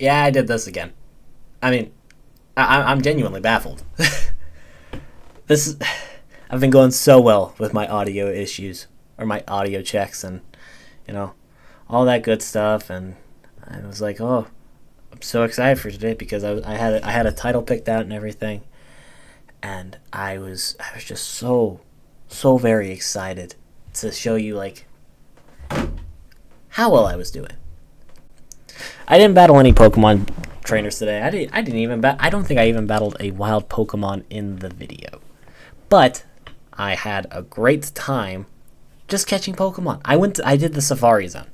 Yeah, I did this again. I mean, I'm genuinely baffled. This I've been going so well with my audio issues or my audio checks and you know all that good stuff, and I was like, oh, I'm so excited for today because I had a title picked out and everything, and I was just so very excited to show you like how well I was doing. I didn't battle any Pokemon trainers today. I didn't even I don't think I even battled a wild Pokemon in the video. But I had a great time just catching Pokemon. I did the Safari Zone.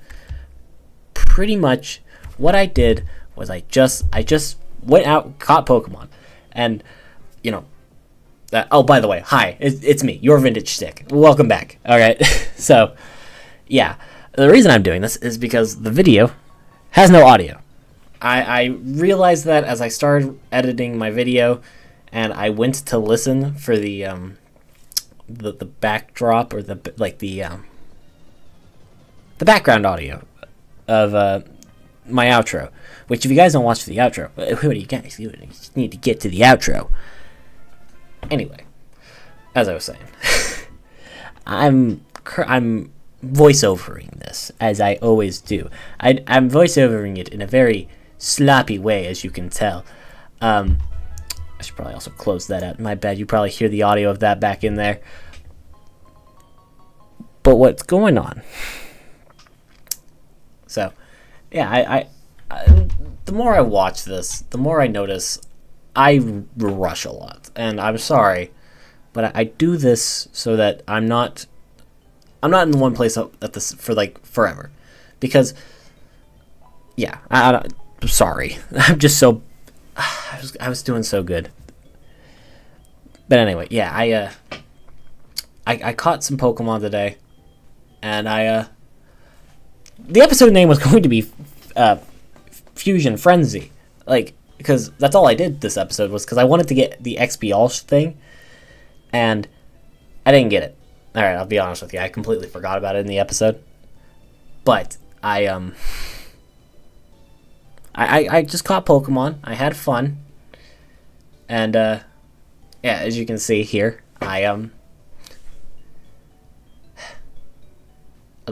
Pretty much what I did was I just went out, caught Pokemon. And you know, oh, by the way, hi, it's me, your vintage stick. Welcome back. All right. So, yeah. The reason I'm doing this is because the video has no audio. I realized that as I started editing my video, and I went to listen for the backdrop or the background audio of my outro. Which, if you guys don't watch the outro, what are you guys doing? You just need to get to the outro. Anyway, as I was saying, I'm voiceovering this, as I always do. I'm voiceovering it in a very sloppy way, as you can tell. I should probably also close that out. My bad, you probably hear the audio of that back in there. But what's going on? So, yeah, I the more I watch this, the more I notice I rush a lot. And I'm sorry, but I do this so that I'm not in the one place at this for like forever, because yeah, I'm sorry. I'm just so I was doing so good. But anyway, yeah, I caught some Pokemon today, and the episode name was going to be Fusion Frenzy, like, because that's all I did this episode was because I wanted to get the XP All thing, and I didn't get it. All right, I'll be honest with you. I completely forgot about it in the episode. But I just caught Pokemon. I had fun. And yeah, as you can see here, I'll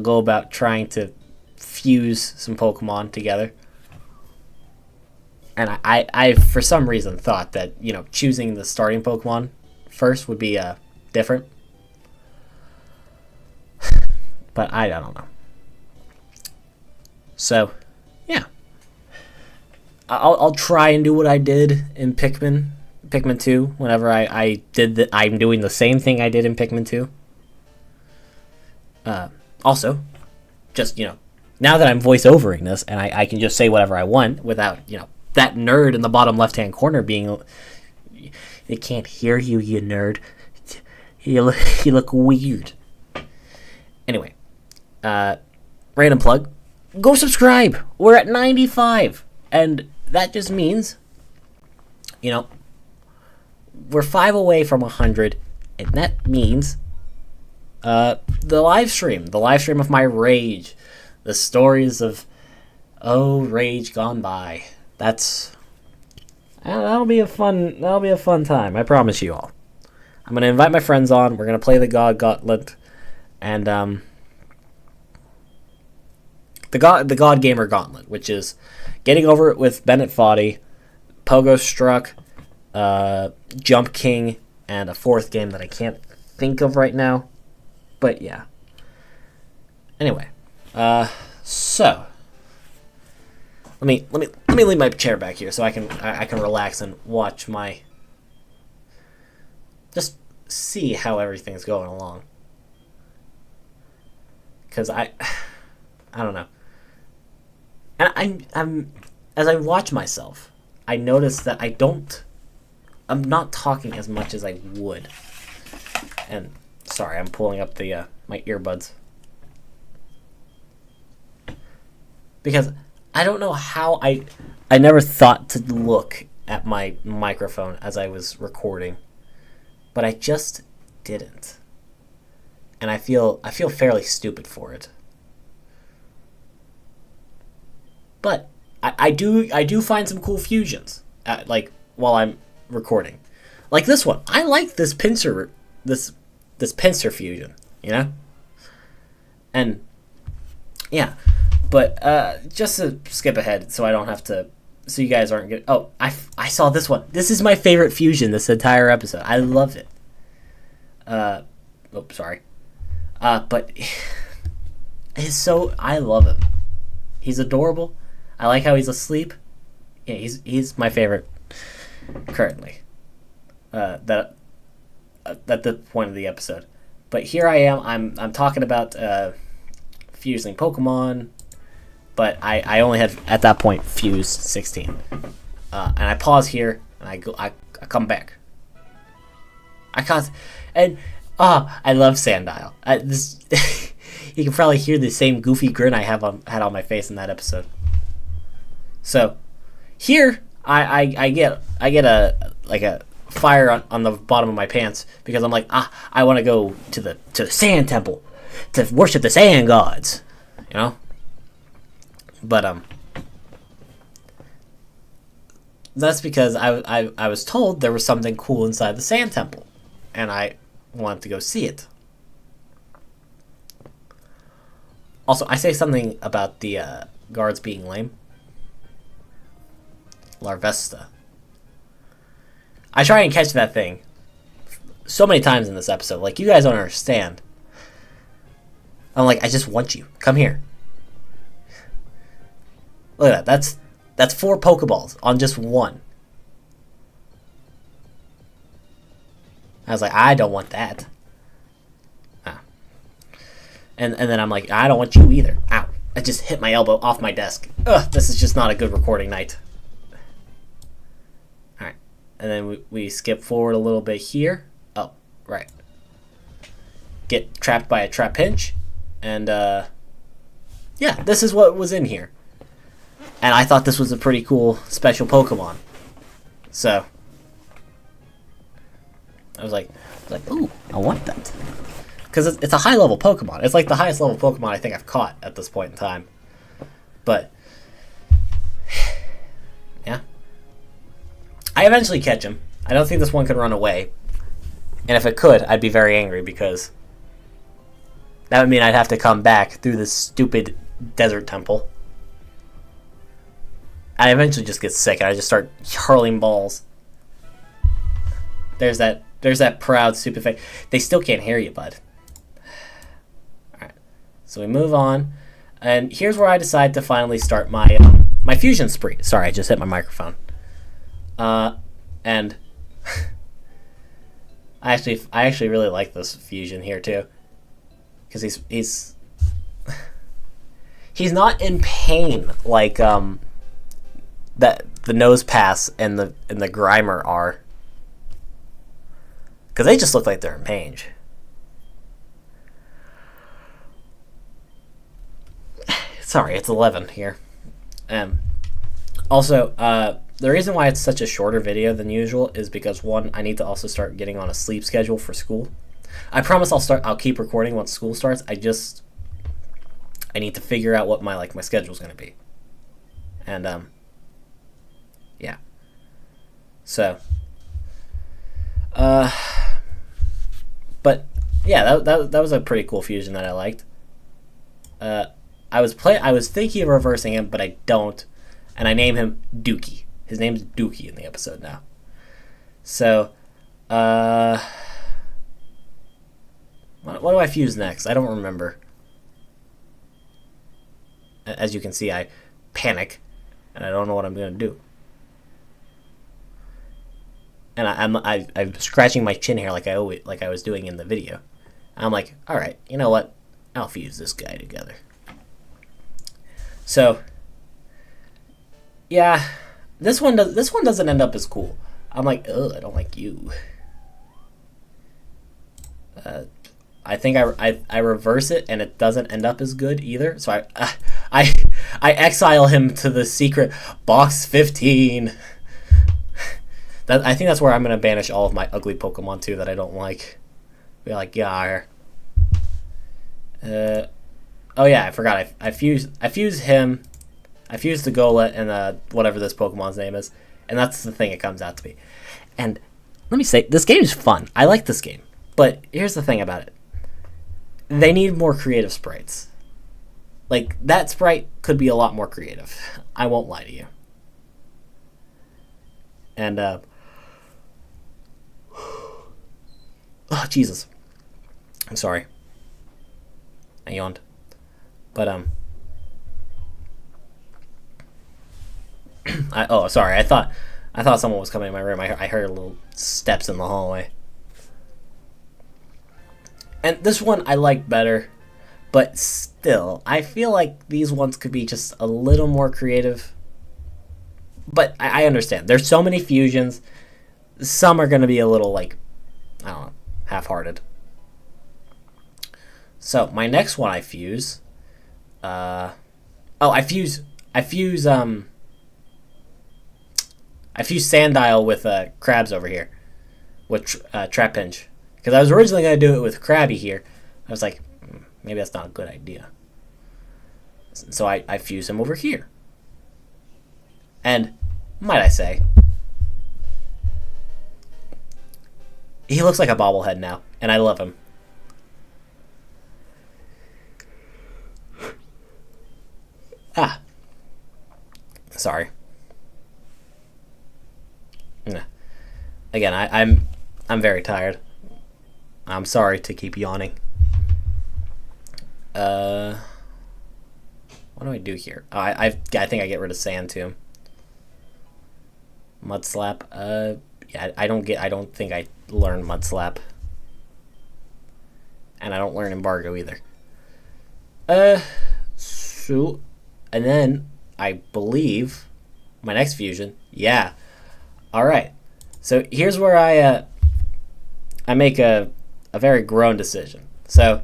go about trying to fuse some Pokemon together. And I for some reason thought that, choosing the starting Pokemon first would be different. But I don't know. So, yeah. I'll try and do what I did in Pikmin 2. Whenever I did that, I'm doing the same thing I did in Pikmin 2. Also, just, now that I'm voice-overing this, and I can just say whatever I want without, that nerd in the bottom left-hand corner being... They can't hear you, you nerd. You look weird. Anyway. Random plug. Go subscribe. We're at 95. And that just means, we're 5 away from 100. And that means the live stream of my rage. The stories of, rage gone by. That'll be a fun time. I promise you all. I'm going to invite my friends on. We're going to play the God Gauntlet. And, the God Gamer Gauntlet, which is getting over it with Bennett Foddy, Pogo Struck, Jump King, and a fourth game that I can't think of right now. But yeah. Anyway, so let me leave my chair back here so I can relax and watch just see how everything's going along. Because I don't know. And I'm as I watch myself, I notice that I'm not talking as much as I would. And sorry, I'm pulling up the my earbuds. Because I don't know how I never thought to look at my microphone as I was recording. But I just didn't. And I feel fairly stupid for it. But I do find some cool fusions, like while I'm recording, like this one. I like this pincer this pincer fusion, you know, and yeah, but just to skip ahead so I don't have to, so you guys aren't good. Oh, I saw this one. This is my favorite fusion this entire episode. I love it. Sorry. But he's so, I love him. He's adorable. I like how he's asleep. Yeah, he's my favorite currently. That at the point of the episode. But here I am. I'm talking about fusing Pokemon, but I only had at that point fused 16. And I pause here and I come back. I love Sandile. You can probably hear the same goofy grin I had on my face in that episode. So here I get a fire on the bottom of my pants because I'm like, I want to go to the sand temple to worship the sand gods, you know. But that's because I was told there was something cool inside the sand temple, and I wanted to go see it. Also, I say something about the guards being lame. Larvesta. I try and catch that thing so many times in this episode. Like, you guys don't understand. I'm like, I just want you. Come here. Look at that. That's 4 Pokeballs on just one. I was like, I don't want that. And then I'm like, I don't want you either. Ow. I just hit my elbow off my desk. Ugh, this is just not a good recording night. Alright. And then we skip forward a little bit here. Oh, right. Get trapped by a Trapinch. And, yeah, this is what was in here. And I thought this was a pretty cool special Pokemon. So I was like, ooh, I want that. Because it's a high-level Pokemon. It's like the highest level Pokemon I think I've caught at this point in time. But, yeah. I eventually catch him. I don't think this one can run away. And if it could, I'd be very angry because that would mean I'd have to come back through this stupid desert temple. I eventually just get sick and I just start hurling balls. There's that proud, stupid face. They still can't hear you, bud. Alright. So we move on. And here's where I decide to finally start my my fusion spree. Sorry, I just hit my microphone. And I actually really like this fusion here too. Because he's not in pain like that the Nose Pass and the Grimer are. Because they just look like they're in pain. Sorry, it's 11 here. Also, the reason why it's such a shorter video than usual is because, one, I need to also start getting on a sleep schedule for school. I promise I'll keep recording once school starts. I need to figure out what my schedule's going to be. And, yeah. So, but yeah, that was a pretty cool fusion that I liked. I was thinking of reversing him, but I don't, and I name him Dookie. His name's Dookie in the episode now. So, what do I fuse next? I don't remember. As you can see, I panic, and I don't know what I'm gonna do. And I'm scratching my chin hair like I was doing in the video. I'm like, all right, you know what? I'll fuse this guy together. So, yeah, this one doesn't end up as cool. I'm like, ugh, I don't like you. I think I reverse it and it doesn't end up as good either. So I exile him to the secret box 15. I think that's where I'm gonna banish all of my ugly Pokemon too that I don't like. Be like, Yar. Oh yeah, I forgot. I fuse him. I fused the Golett and whatever this Pokemon's name is, and that's the thing it comes out to be. And let me say, this game is fun. I like this game, but here's the thing about it: they need more creative sprites. Like, that sprite could be a lot more creative. I won't lie to you. And oh Jesus, I'm sorry. I yawned, but sorry. I thought someone was coming in my room. I heard little steps in the hallway. And this one I like better, but still, I feel like these ones could be just a little more creative. But I understand. There's so many fusions. Some are going to be a little, like, I don't know, half-hearted. So, my next one I fuse... I fuse Sandile with Crabs over here. With Trapinch. Because I was originally going to do it with Krabby here. I was like, maybe that's not a good idea. So I fuse him over here. And, might I say, he looks like a bobblehead now. And I love him. Sorry. Again, I'm very tired. I'm sorry to keep yawning. What do I do here? Oh, I think I get rid of Sand Tomb. Mud Slap. Yeah, I don't think I learn Mud Slap. And I don't learn Embargo either. So, and then I believe my next fusion. Yeah. All right. So here's where I make a very grown decision. So,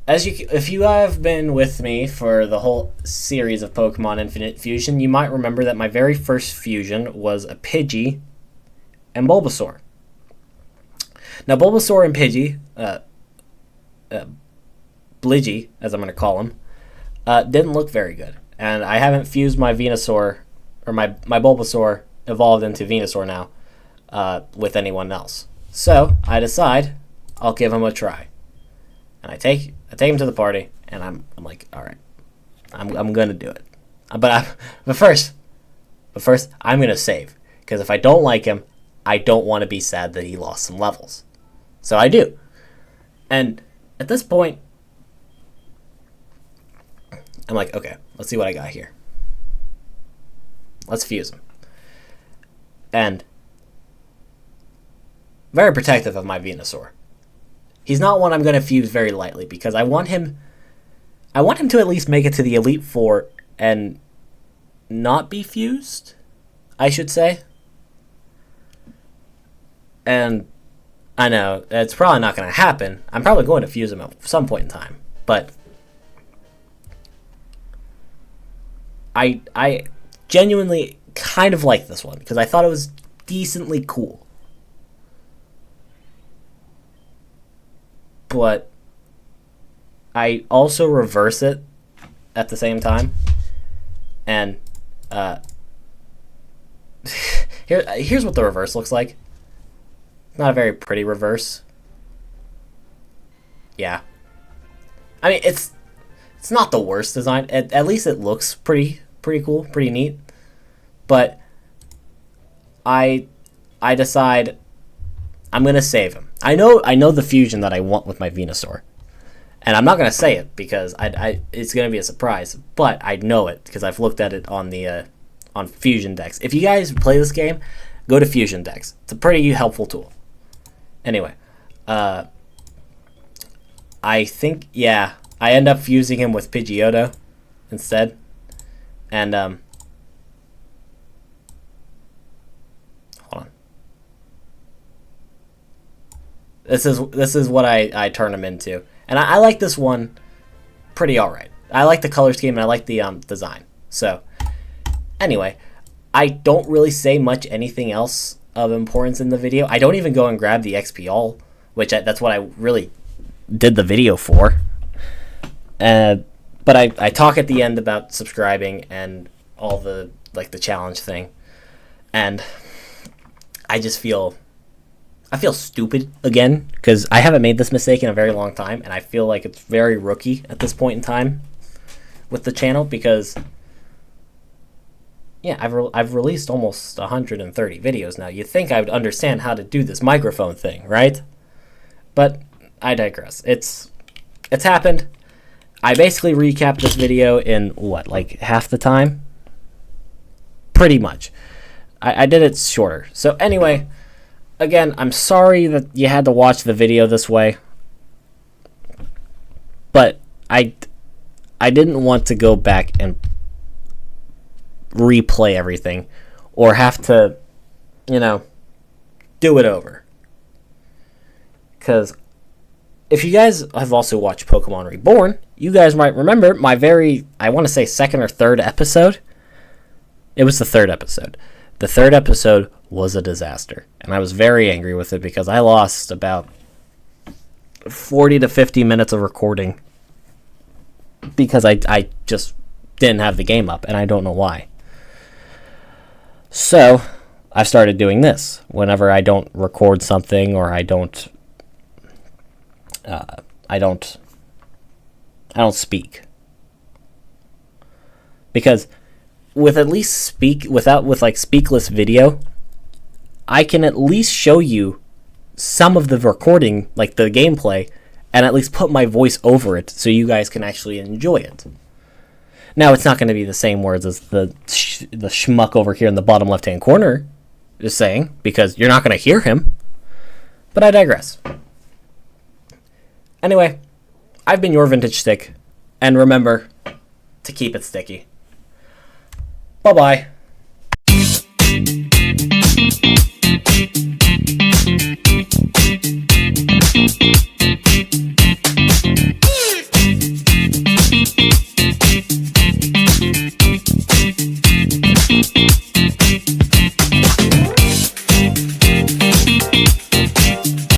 if you have been with me for the whole series of Pokemon Infinite Fusion, you might remember that my very first fusion was a Pidgey and Bulbasaur. Now, Bulbasaur and Pidgey, Blidgey, as I'm going to call him, didn't look very good. And I haven't fused my Venusaur, or my Bulbasaur evolved into Venusaur now, with anyone else. So, I decide I'll give him a try. And I take him to the party, and I'm like, all right, I'm gonna do it. But first, I'm gonna save, because if I don't like him, I don't want to be sad that he lost some levels. So I do. And at this point, I'm like, okay, let's see what I got here. Let's fuse him. And very protective of my Venusaur. He's not one I'm going to fuse very lightly, because I want him to at least make it to the Elite Four and not be fused, I should say. And I know it's probably not going to happen. I'm probably going to fuse him at some point in time, but I genuinely kind of like this one because I thought it was decently cool. But I also reverse it at the same time. And here's what the reverse looks like. Not a very pretty reverse. Yeah. I mean, it's not the worst design. At least it looks pretty cool, pretty neat. But I decide I'm going to save him. I know the fusion that I want with my Venusaur. And I'm not going to say it because it's going to be a surprise, but I know it because I've looked at it on the on Fusion Decks. If you guys play this game, go to Fusion Decks. It's a pretty helpful tool. Anyway, I think, yeah, I end up fusing him with Pidgeotto instead. And hold on. This is what I turn him into. And I like this one pretty alright. I like the color scheme and I like the design. So, anyway, I don't really say much anything else of importance in the video. I don't even go and grab the XP all, which that's what I really did the video for. But I talk at the end about subscribing and all the the challenge thing, and I just feel stupid again because I haven't made this mistake in a very long time, and I feel like it's very rookie at this point in time with the channel because yeah, I've released almost 130 videos now. You'd think I would understand how to do this microphone thing, right? But I digress. It's happened. I basically recapped this video in what, like half the time? Pretty much. I did it shorter. So anyway, again, I'm sorry that you had to watch the video this way. But I didn't want to go back and replay everything or have to, do it over. Because if you guys have also watched Pokemon Reborn, you guys might remember my I want to say second or third episode. It was the third episode. The third episode was a disaster. And I was very angry with it because I lost about 40 to 50 minutes of recording because I just didn't have the game up, and I don't know why. So I've started doing this whenever I don't record something or I don't speak, because with speakless video, I can at least show you some of the recording, like the gameplay, and at least put my voice over it so you guys can actually enjoy it. Now, it's not going to be the same words as the schmuck over here in the bottom left-hand corner is saying, because you're not going to hear him. But I digress. Anyway, I've been your Vintage Stick, and remember to keep it sticky. Bye-bye.